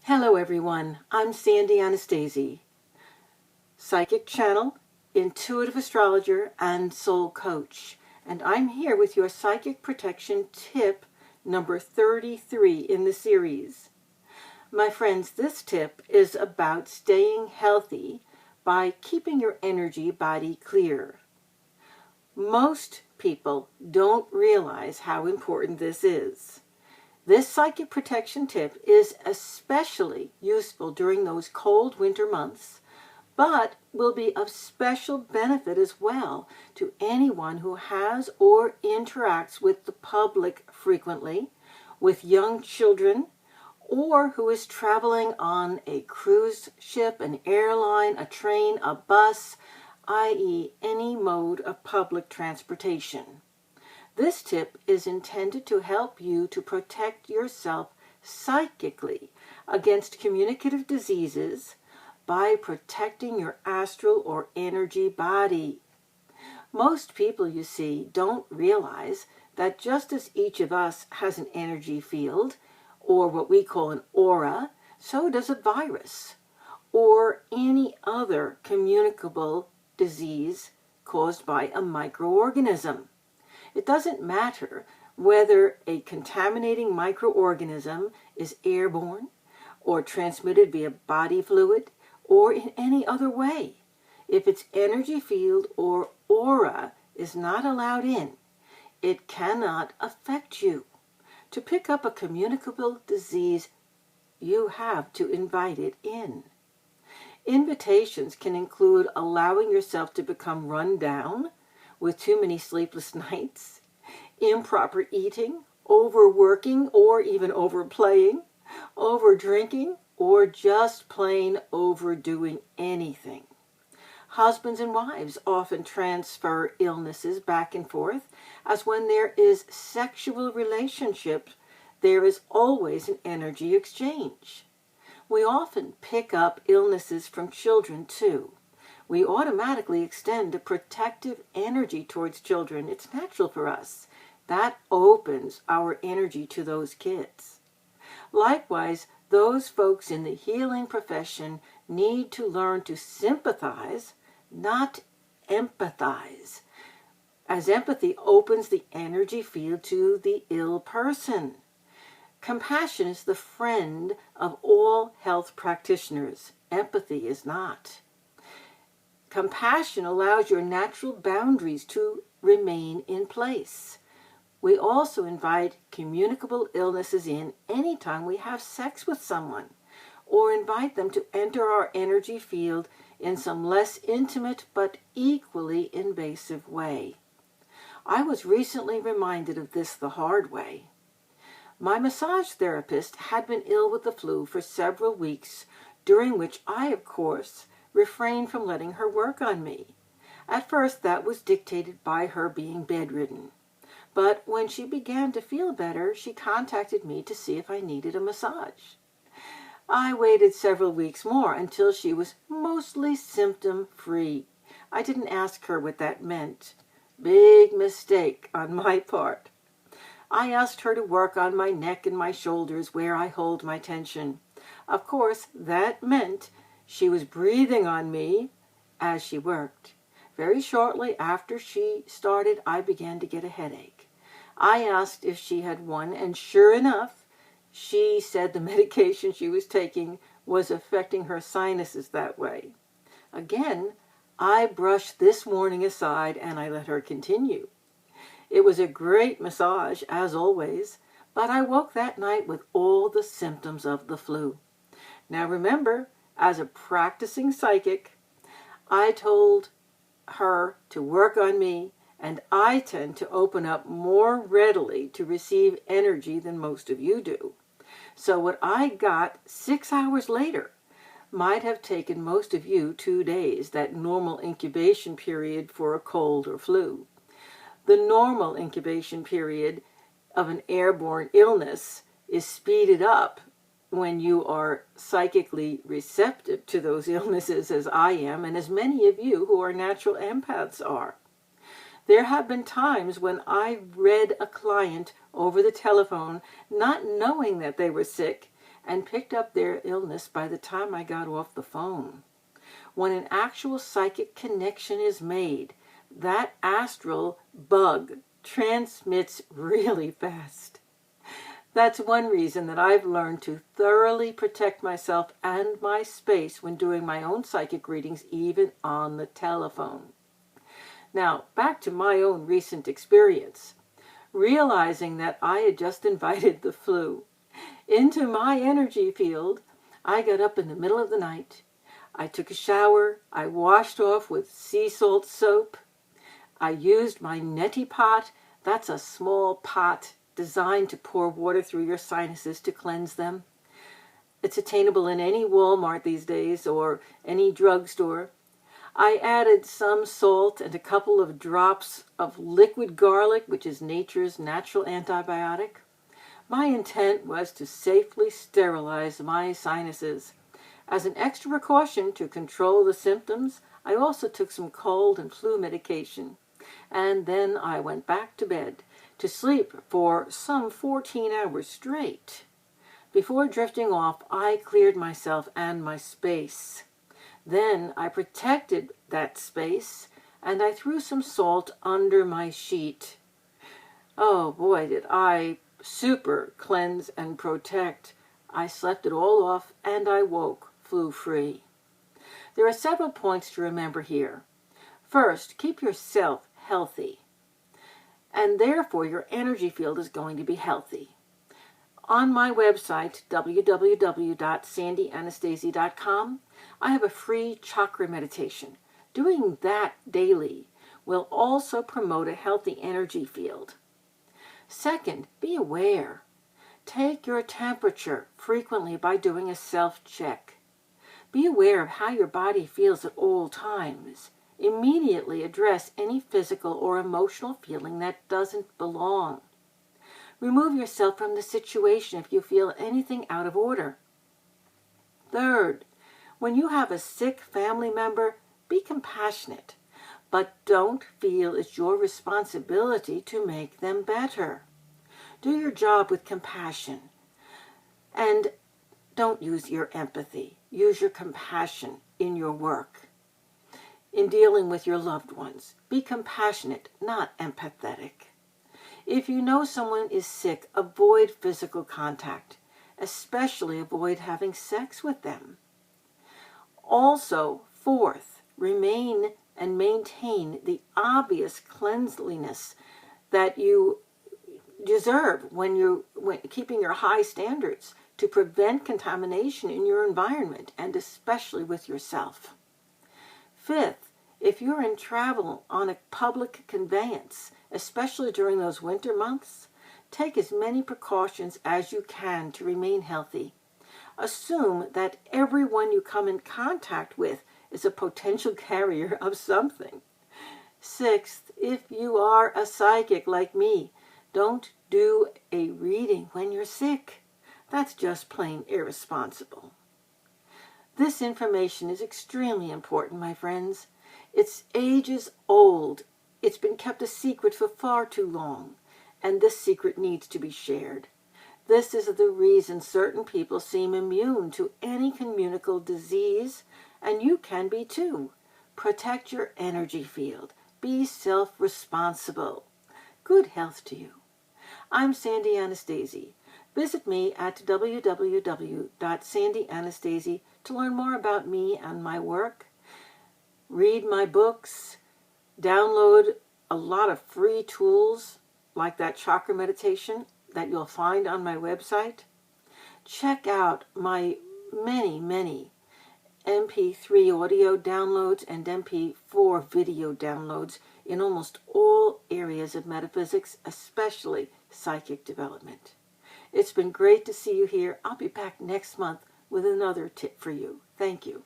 Hello everyone, I'm Sandy Anastasi, psychic channel, intuitive astrologer, and soul coach. And I'm here with your psychic protection tip number 33 in the series. My friends, this tip is about staying healthy by keeping your energy body clear. Most people don't realize how important this is. This psychic protection tip is especially useful during those cold winter months, but will be of special benefit as well to anyone who has or interacts with the public frequently, with young children, or who is traveling on a cruise ship, an airline, a train, a bus, i.e. any mode of public transportation. This tip is intended to help you to protect yourself psychically against communicative diseases by protecting your astral or energy body. Most people, you see, don't realize that just as each of us has an energy field, or what we call an aura, so does a virus, or any other communicable disease caused by a microorganism. It doesn't matter whether a contaminating microorganism is airborne or transmitted via body fluid or in any other way. If its energy field or aura is not allowed in, it cannot affect you. To pick up a communicable disease, you have to invite it in. Invitations can include allowing yourself to become run down with too many sleepless nights, improper eating, overworking or even overplaying, overdrinking, or just plain overdoing anything. Husbands and wives often transfer illnesses back and forth, as when there is sexual relationship, there is always an energy exchange. We often pick up illnesses from children too. We automatically extend a protective energy towards children. It's natural for us. That opens our energy to those kids. Likewise, those folks in the healing profession need to learn to sympathize, not empathize, as empathy opens the energy field to the ill person. Compassion is the friend of all health practitioners. Empathy is not. Compassion allows your natural boundaries to remain in place. We also invite communicable illnesses in anytime we have sex with someone, or invite them to enter our energy field in some less intimate but equally invasive way. I was recently reminded of this the hard way. My massage therapist had been ill with the flu for several weeks, during which I, of course, refrained from letting her work on me. At first, that was dictated by her being bedridden. But when she began to feel better, she contacted me to see if I needed a massage. I waited several weeks more until she was mostly symptom-free. I didn't ask her what that meant. Big mistake on my part. I asked her to work on my neck and my shoulders where I hold my tension. Of course, that meant she was breathing on me as she worked. Very shortly after she started, I began to get a headache. I asked if she had one, and sure enough, she said the medication she was taking was affecting her sinuses that way. Again, I brushed this warning aside and I let her continue. It was a great massage, as always, but I woke that night with all the symptoms of the flu. Now remember, as a practicing psychic, I told her to work on me, and I tend to open up more readily to receive energy than most of you do. So what I got 6 hours later might have taken most of you 2 days, that normal incubation period for a cold or flu. The normal incubation period of an airborne illness is speeded up when you are psychically receptive to those illnesses, as I am, and as many of you who are natural empaths are. There have been times when I read a client over the telephone, not knowing that they were sick, and picked up their illness by the time I got off the phone. When an actual psychic connection is made, that astral bug transmits really fast. That's one reason that I've learned to thoroughly protect myself and my space when doing my own psychic readings, even on the telephone. Now, back to my own recent experience. Realizing that I had just invited the flu into my energy field, I got up in the middle of the night. I took a shower. I washed off with sea salt soap. I used my neti pot. That's a small pot designed to pour water through your sinuses to cleanse them. It's attainable in any Walmart these days or any drugstore. I added some salt and a couple of drops of liquid garlic, which is nature's natural antibiotic. My intent was to safely sterilize my sinuses. As an extra precaution to control the symptoms, I also took some cold and flu medication. And then I went back to bed to sleep for some 14 hours straight. Before drifting off, I cleared myself and my space. Then I protected that space, and I threw some salt under my sheet. Oh boy, did I super cleanse and protect. I slept it all off, and I woke flu-free. There are several points to remember here. First, keep yourself healthy, and therefore your energy field is going to be healthy. On my website, www.sandyanastasi.com, I have a free chakra meditation. Doing that daily will also promote a healthy energy field. Second, be aware. Take your temperature frequently by doing a self-check. Be aware of how your body feels at all times. Immediately address any physical or emotional feeling that doesn't belong. Remove yourself from the situation if you feel anything out of order. Third, when you have a sick family member, be compassionate, but don't feel it's your responsibility to make them better. Do your job with compassion, and don't use your empathy. Use your compassion in your work. In dealing with your loved ones, be compassionate, not empathetic. If you know someone is sick, avoid physical contact, especially avoid having sex with them. Also, fourth, remain and maintain the obvious cleanliness that you deserve when keeping your high standards to prevent contamination in your environment and especially with yourself. Fifth, if you're in travel on a public conveyance, especially during those winter months, take as many precautions as you can to remain healthy. Assume that everyone you come in contact with is a potential carrier of something. Sixth, if you are a psychic like me, don't do a reading when you're sick. That's just plain irresponsible. This information is extremely important, my friends. It's ages old. It's been kept a secret for far too long, and this secret needs to be shared. This is the reason certain people seem immune to any communicable disease, and you can be too. Protect your energy field. Be self-responsible. Good health to you. I'm Sandy Anastasi. Visit me at www.sandyanastasi to learn more about me and my work. Read my books. Download a lot of free tools like that chakra meditation that you'll find on my website. Check out my many MP3 audio downloads and MP4 video downloads in almost all areas of metaphysics, especially psychic development. It's been great to see you here. I'll be back next month with another tip for you. Thank you.